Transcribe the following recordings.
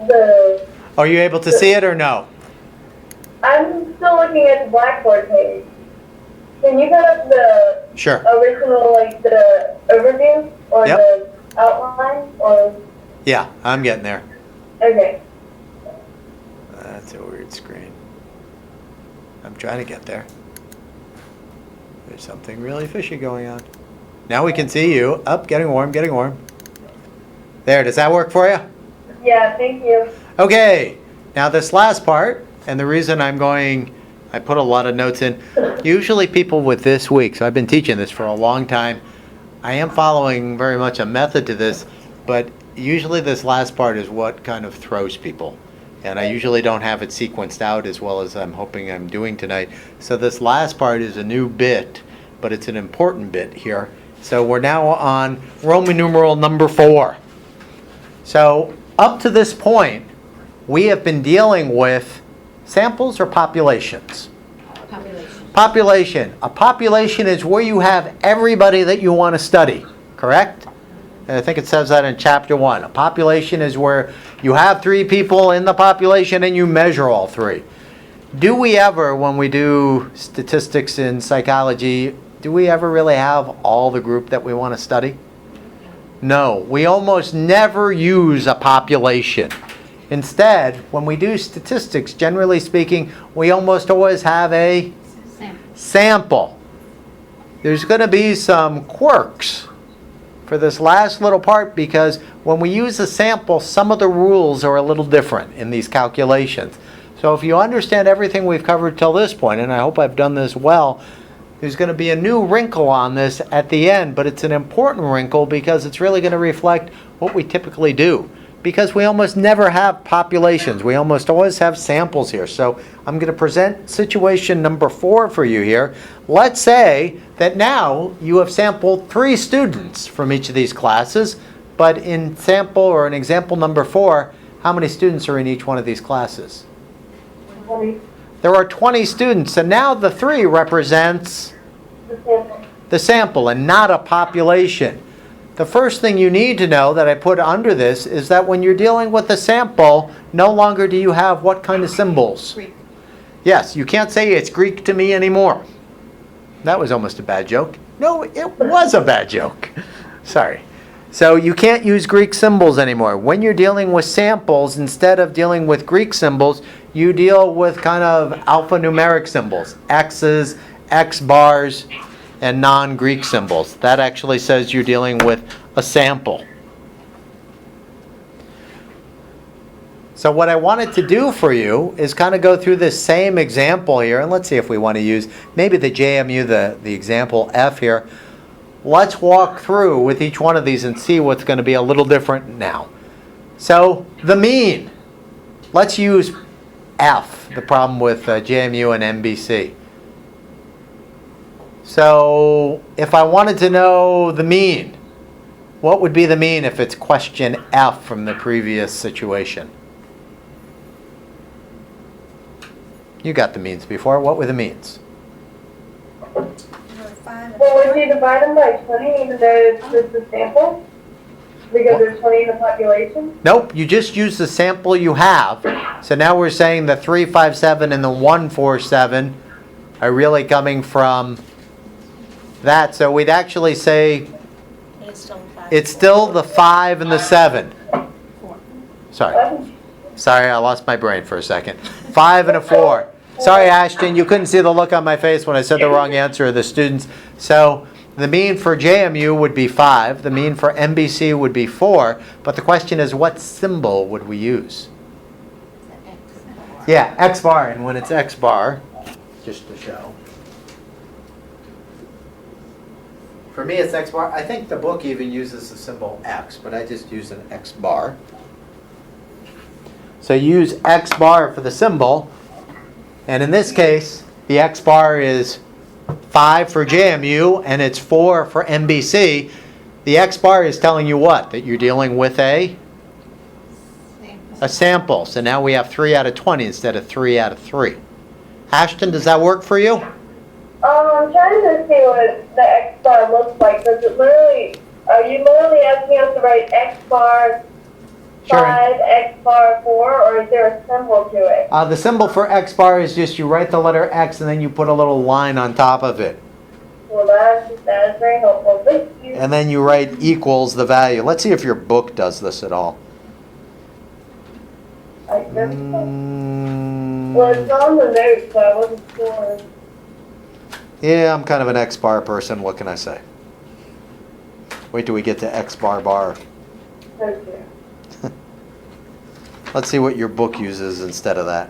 the... Are you able to see it or no? I'm still looking at the Blackboard page. Can you put up the Sure. original, like the overview or Yep. the outline? Or Yeah, I'm getting there. okay. That's a weird screen. I'm trying to get there. There's something really fishy going on. Now we can see you. Up, getting warm, getting warm. There, does that work for you? Yeah, thank you. Okay, now this last part, and the reason I put a lot of notes in, usually people with this week, so I've been teaching this for a long time, I am following very much a method to this, but usually this last part is what kind of throws people. And I usually don't have it sequenced out as well as I'm hoping I'm doing tonight. So this last part is a new bit, but it's an important bit here. So we're now on Roman numeral number 4. So up to this point, we have been dealing with samples or populations? Population. Population. A population is where you have everybody that you want to study, correct? And I think it says that in chapter 1. A population is where you have 3 people in the population and you measure all 3. Do we ever, when we do statistics in psychology, do we ever really have all the group that we want to study? No, we almost never use a population. Instead, when we do statistics, generally speaking, we almost always have a sample. There's going to be some quirks for this last little part because when we use a sample, some of the rules are a little different in these calculations. So if you understand everything we've covered till this point, and I hope I've done this well, there's going to be a new wrinkle on this at the end, but it's an important wrinkle because it's really going to reflect what we typically do. Because we almost never have populations. We almost always have samples here. So I'm going to present situation number 4 for you here. Let's say that now you have sampled 3 students from each of these classes, but in sample or in example number 4, how many students are in each one of these classes? 20. There are 20 students, and now the 3 represents the sample and not a population. The first thing you need to know that I put under this is that when you're dealing with a sample, no longer do you have what kind of symbols? Greek. Yes, you can't say it's Greek to me anymore. That was almost a bad joke. No, it was a bad joke. Sorry. So you can't use Greek symbols anymore. When you're dealing with samples, instead of dealing with Greek symbols, you deal with kind of alphanumeric symbols, X's, X bars, and non-Greek symbols. That actually says you're dealing with a sample. So what I wanted to do for you is kind of go through this same example here, and let's see if we want to use maybe the JMU, the example F here. Let's walk through with each one of these and see what's going to be a little different now. So the mean. Let's use F, the problem with JMU and MBC. So if I wanted to know the mean, what would be the mean if it's question F from the previous situation? You got the means before. What were the means? Well, would you divide them by 20 even though it's just a sample? Because there's 20 in the population? Nope, you just use the sample you have. So now we're saying the 357 and the 147 are really coming from that. So we'd actually say it's still the 5 and the 7. Sorry, I lost my brain for a second. 5 and a 4. Sorry, Ashton, you couldn't see the look on my face when I said the wrong answer of the students. So the mean for JMU would be 5. The mean for MBC would be 4. But the question is, what symbol would we use? Yeah, X bar. And when it's X bar, just to show. For me, it's X bar. I think the book even uses the symbol X, but I just use an X bar. So use X bar for the symbol. And in this case, the X bar is 5 for JMU and it's 4 for MBC. The X bar is telling you what? That you're dealing with a sample. So now we have 3 out of 20 instead of 3 out of 3. Ashton, does that work for you? I'm trying to see what the X bar looks like. Does it literally, are you literally asking us to write X bar Sure. 5, X bar 4, or is there a symbol to it? The symbol for X bar is just you write the letter X and then you put a little line on top of it. Well, that is very helpful. Thank you. And then you write equals the value. Let's see if your book does this at all. I guess so. Well, it's on the notes, so I wasn't sure. Yeah, I'm kind of an X bar person. What can I say? Wait till we get to X bar bar. Okay. Let's see what your book uses instead of that.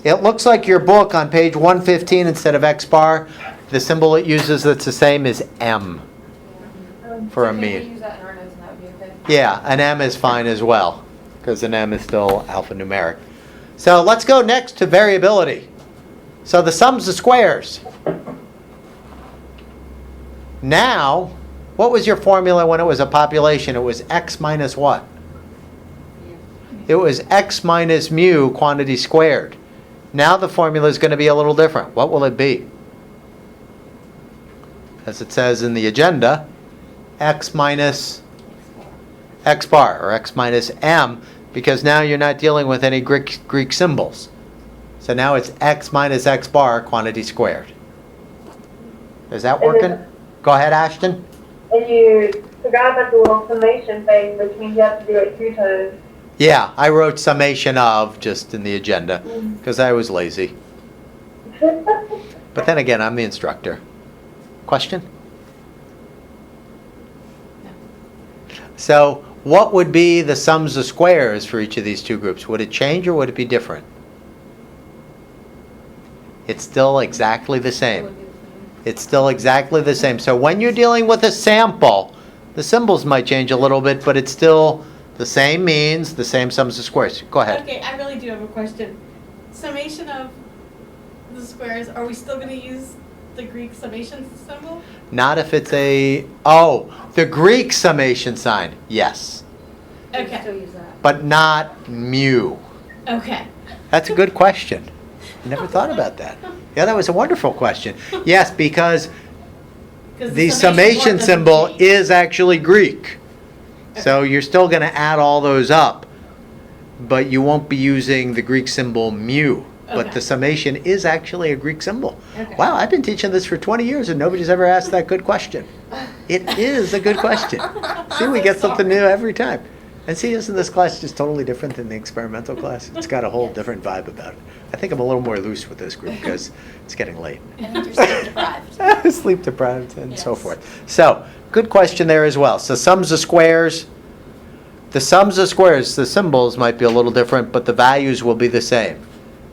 It looks like your book on page 115 instead of X bar, the symbol it uses that's the same is M for a Can we mean. use that in our notes and that would be okay? Yeah, an M is fine as well because an M is still alphanumeric. So let's go next to variability. So the sums of squares. Now, what was your formula when it was a population? It was X minus what? It was X minus mu quantity squared. Now the formula is going to be a little different. What will it be? As it says in the agenda, X minus X bar, or X minus M, because now you're not dealing with any Greek symbols. So now it's X minus X bar quantity squared. Is that working? Go ahead, Ashton. And you forgot about the little summation thing, which means you have to do it 2 times. Yeah, I wrote summation of just in the agenda because I was lazy. But then again, I'm the instructor. Question? So what would be the sums of squares for each of these two groups? Would it change or would it be different? It's still exactly the same. It's still exactly the same. So when you're dealing with a sample, the symbols might change a little bit, but it's still the same means, the same sums of squares. Go ahead. Okay, I really do have a question. Summation of the squares, are we still going to use the Greek summation symbol? Not if it's the Greek summation sign, yes. We can Okay. still use that. But not mu. Okay. That's a good question. I never thought about that. Yeah, that was a wonderful question. Yes, because 'Cause the part summation doesn't symbol change. is actually Greek. So you're still going to add all those up, but you won't be using the Greek symbol mu. But Okay. the summation is actually a Greek symbol. Okay. Wow, I've been teaching this for 20 years and nobody's ever asked that good question. It is a good question. See, we get something new every time. And see, isn't this class just totally different than the experimental class? It's got a whole different vibe about it. I think I'm a little more loose with this group because it's getting late. And you're sleep deprived. Sleep deprived and so Yes. forth. So, good question there as well. So sums of squares, the sums of squares, the symbols might be a little different, but the values will be the same.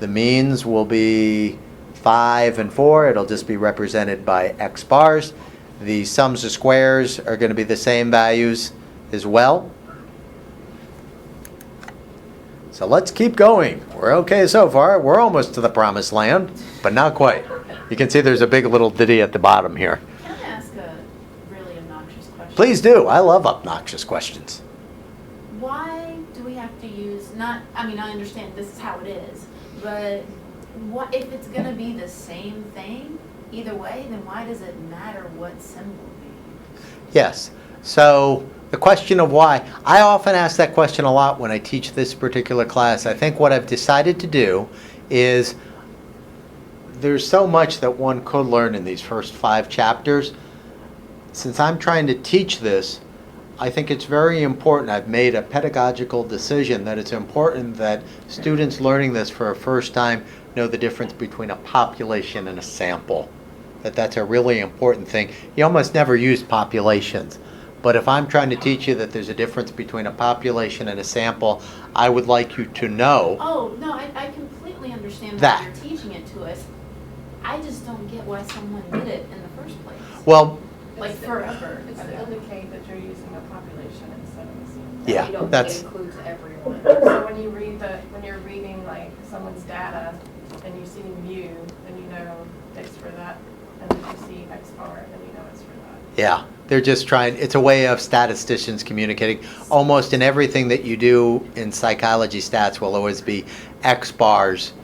The means will be 5 and 4. It'll just be represented by X bars. The sums of squares are going to be the same values as well. So let's keep going. We're okay so far. We're almost to the promised land, but not quite. You can see there's a big little ditty at the bottom here. Can I ask a really obnoxious question? Please do. I love obnoxious questions. Why do we have to use, I understand this is how it is, but what if it's going to be the same thing either way, then why does it matter what symbol we use? Yes. So the question of why, I often ask that question a lot when I teach this particular class. I think what I've decided to do is there's so much that one could learn in these first 5 chapters. Since I'm trying to teach this, I think it's very important. I've made a pedagogical decision that it's important that students learning this for a first time know the difference between a population and a sample. That's a really important thing. You almost never use populations. But if I'm trying to teach you that there's a difference between a population and a sample, I would like you to know. Oh, no, I completely understand That. why you're teaching it to us. I just don't get why someone did it in the first place. Well, Like forever. It's to indicate that you're using a population instead of a sample. yeah, You don't that's, think it includes everyone. So when you're reading like someone's data and you see mu, then you know it's for that. And if you see X bar, then you know it's for that. yeah. They're just trying, it's a way of statisticians communicating. Almost in everything that you do in psychology, stats will always be X bars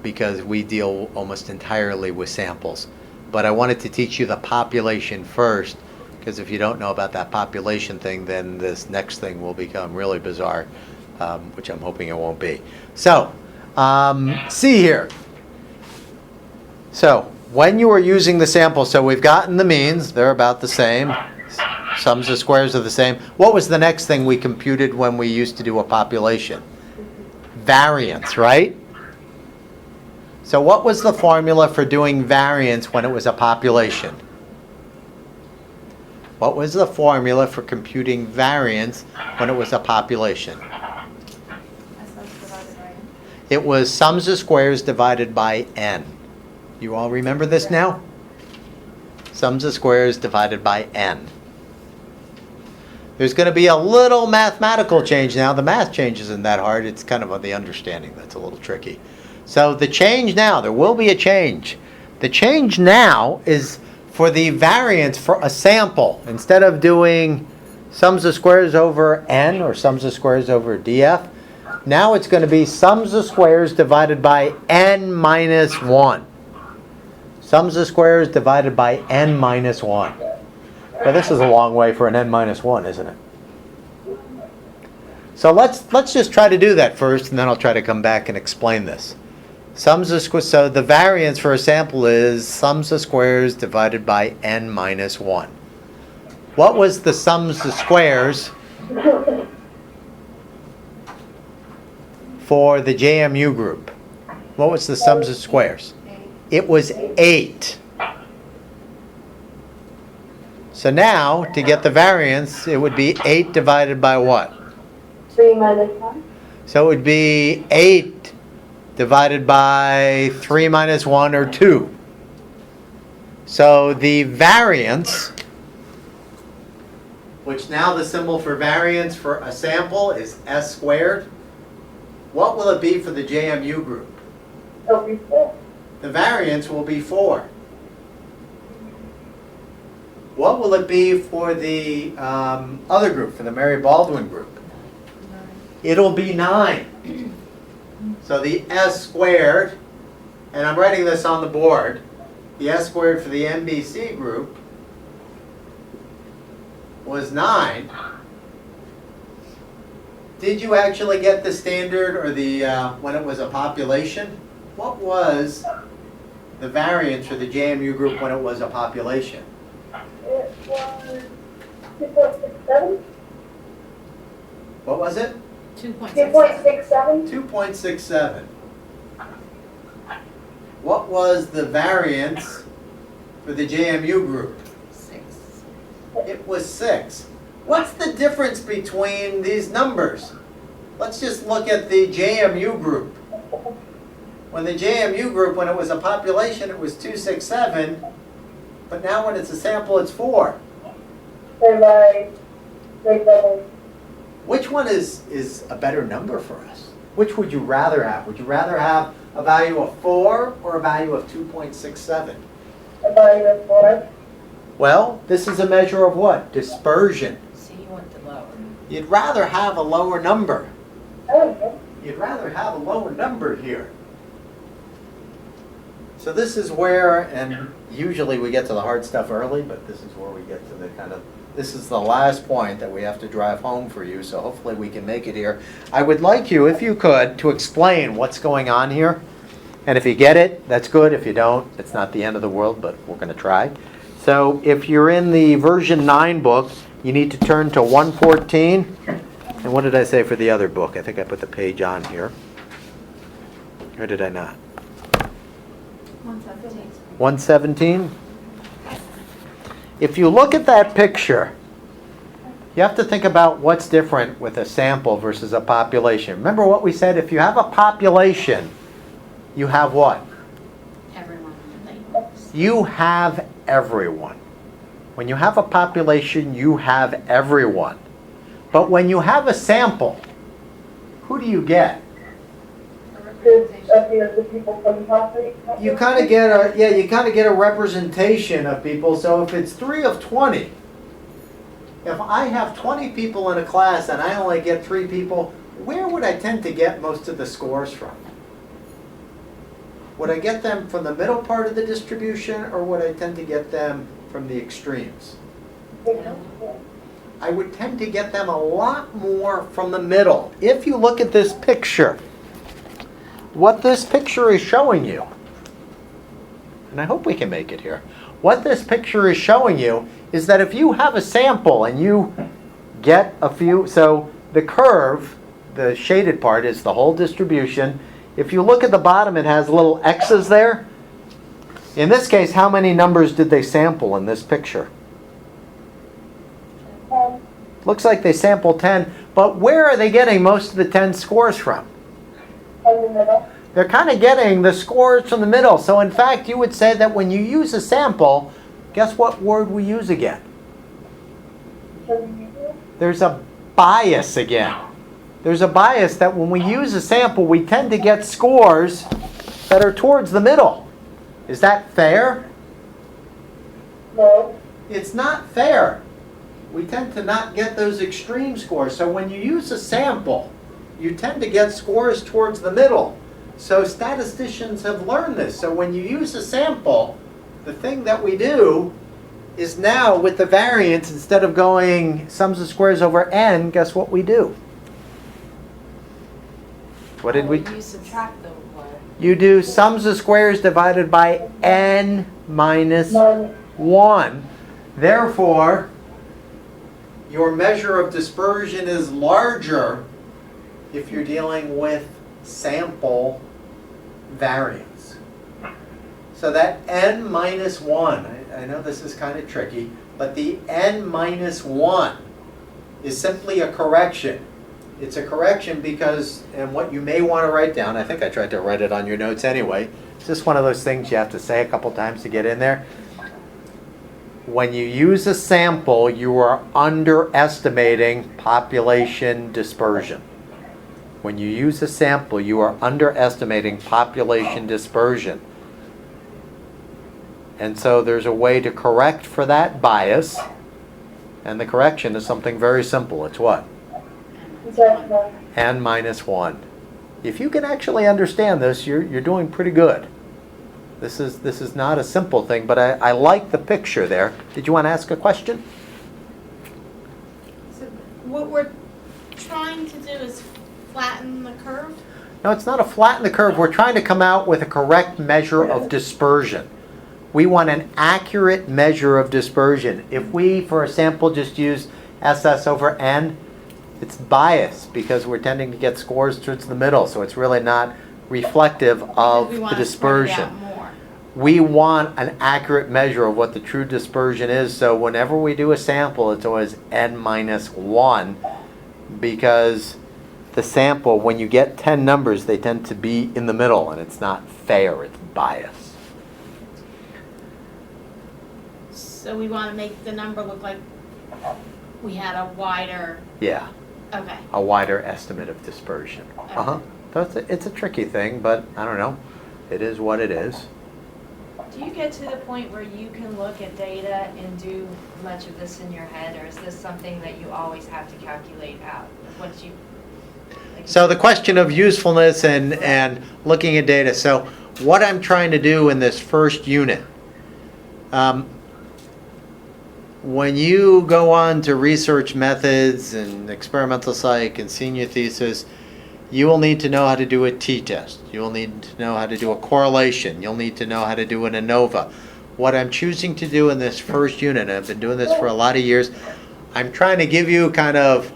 because we deal almost entirely with samples. But I wanted to teach you the population first Because if you don't know about that population thing, then this next thing will become really bizarre, which I'm hoping it won't be. So, see here. So, when you are using the sample, so we've gotten the means, they're about the same. Sums of squares are the same. What was the next thing we computed when we used to do a population? Variance, right? So what was the formula for doing variance when it was a population? What was the formula for computing variance when it was a population? It was sums of squares divided by n. You all remember this now? Sums of squares divided by n. There's going to be a little mathematical change now. The math change isn't that hard. It's kind of the understanding that's a little tricky. So the change now, there will be a change. The change now is for the variance for a sample. Instead of doing sums of squares over n or sums of squares over df, now it's going to be sums of squares divided by n minus 1. Sums of squares divided by n minus 1. Well, this is a long way for an n minus 1, isn't it? So let's just try to do that first, and then I'll try to come back and explain this. Sums of squares. So the variance for a sample is sums of squares divided by n minus 1. What was the sums of squares for the JMU group? What was the sums of squares? It was 8. So now, to get the variance, it would be 8 divided by what? 3 minus 1. So it would be 8 divided by 3 minus 1, or 2. So the variance, which now the symbol for variance for a sample is s squared. What will it be for the JMU group? It'll be 4. The variance will be 4. What will it be for the other group, for the Mary Baldwin group? It'll be 9. So the s squared, and I'm writing this on the board, the s squared for the MBC group was 9. Did you actually get the standard, or the when it was a population? What was the variance for the JMU group when it was a population? It was 2.67. What was it? 2.67. 2.67. What was the variance for the JMU group? 6. It was 6. What's the difference between these numbers? Let's just look at the JMU group. When the JMU group, when it was a population, it was 267, but now when it's a sample, it's 4. They're double. Which one is a better number for us? Which would you rather have? Would you rather have a value of 4 or a value of 2.67? A value of 4. Well, this is a measure of what? Dispersion. So you want the lower. You'd rather have a lower number. Okay. You'd rather have a lower number here. So this is where, and usually we get to the hard stuff early, but this is where we get to the kind of, this is the last point that we have to drive home for you, so hopefully we can make it here. I would like you, if you could, to explain what's going on here. And if you get it, that's good. If you don't, it's not the end of the world, but we're going to try. So if you're in the version 9 book, you need to turn to 114. And what did I say for the other book? I think I put the page on here. Or did I not? 117. 117? If you look at that picture, you have to think about what's different with a sample versus a population. Remember what we said? If you have a population, you have what? Everyone labels. You have everyone. When you have a population, you have everyone. But when you have a sample, who do you get? The people from the population. You kind of get a representation of people. So if it's 3 of 20, if I have 20 people in a class and I only get 3 people, where would I tend to get most of the scores from? Would I get them from the middle part of the distribution, or would I tend to get them from the extremes? I would tend to get them a lot more from the middle. If you look at this picture, what this picture is showing you, and I hope we can make it here, what this picture is showing you is that if you have a sample and you get a few, so the curve, the shaded part is the whole distribution. If you look at the bottom, it has little X's there. In this case, how many numbers did they sample in this picture? Looks like they sampled 10, but where are they getting most of the 10 scores from? From the middle. They're kind of getting the scores from the middle. So in fact, you would say that when you use a sample, guess what word we use again? There's a bias again. There's a bias that when we use a sample, we tend to get scores that are towards the middle. Is that fair? No. It's not fair. We tend to not get those extreme scores. So when you use a sample, you tend to get scores towards the middle. So statisticians have learned this. So when you use a sample, the thing that we do is now with the variance, instead of going sums of squares over n, guess what we do? What did we? You subtract them, what? You do sums of squares divided by n minus 1. Therefore, your measure of dispersion is larger if you're dealing with sample variance. So that n minus 1, I know this is kind of tricky, but the n minus 1 is simply a correction. It's a correction because, and what you may want to write down, I think I tried to write it on your notes anyway, it's just one of those things you have to say a couple times to get in there. When you use a sample, you are underestimating population dispersion. When you use a sample, you are underestimating population dispersion. And so there's a way to correct for that bias, and the correction is something very simple. It's what? N minus 1. If you can actually understand this, you're doing pretty good. This is not a simple thing, but I like the picture there. Did you want to ask a question? So what we're trying to do is flatten the curve? No, it's not a flatten the curve. We're trying to come out with a correct measure of dispersion. We want an accurate measure of dispersion. If we, for a sample, just use SS over N, it's biased because we're tending to get scores towards the middle, so it's really not reflective of the dispersion. We want an accurate measure of what the true dispersion is, so whenever we do a sample, it's always N minus 1 because the sample, when you get 10 numbers, they tend to be in the middle, and it's not fair, it's biased. So we want to make the number look like we had a wider... Yeah. Okay. A wider estimate of dispersion. Okay. So it's a tricky thing, but I don't know. It is what it is. Do you get to the point where you can look at data and do much of this in your head, or is this something that you always have to calculate out once you... So the question of usefulness and looking at data. So what I'm trying to do in this first unit, when you go on to research methods and experimental psych and senior thesis, you will need to know how to do a t-test. You will need to know how to do a correlation. You'll need to know how to do an ANOVA. What I'm choosing to do in this first unit, and I've been doing this for a lot of years, I'm trying to give you kind of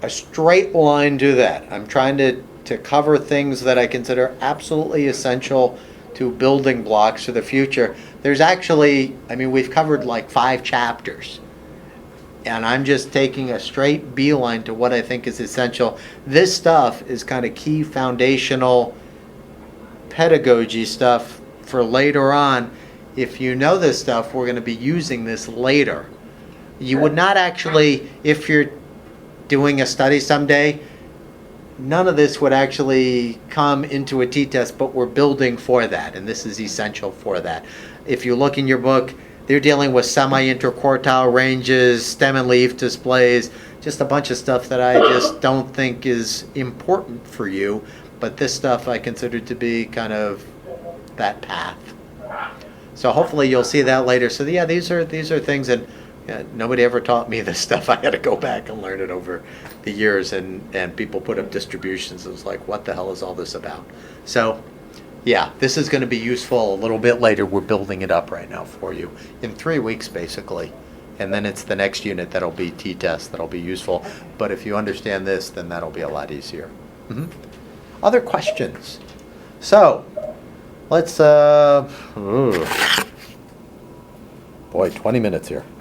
a straight line to that. I'm trying to cover things that I consider absolutely essential to building blocks for the future. There's actually, we've covered like 5 chapters. And I'm just taking a straight beeline to what I think is essential. This stuff is kind of key foundational pedagogy stuff for later on. If you know this stuff, we're going to be using this later. You would not actually, if you're doing a study someday, none of this would actually come into a t-test, but we're building for that, and this is essential for that. If you look in your book, they're dealing with semi-interquartile ranges, stem and leaf displays, just a bunch of stuff that I just don't think is important for you, but this stuff I consider to be kind of that path. So hopefully you'll see that later. So yeah, these are things, and Yeah, nobody ever taught me this stuff. I had to go back and learn it over the years, and people put up distributions. It was like, what the hell is all this about? So, yeah, this is going to be useful a little bit later. We're building it up right now for you in 3 weeks, basically. And then it's the next unit that'll be t-test, that'll be useful. But if you understand this, then that'll be a lot easier. Other questions? So, let's, boy, 20 minutes here.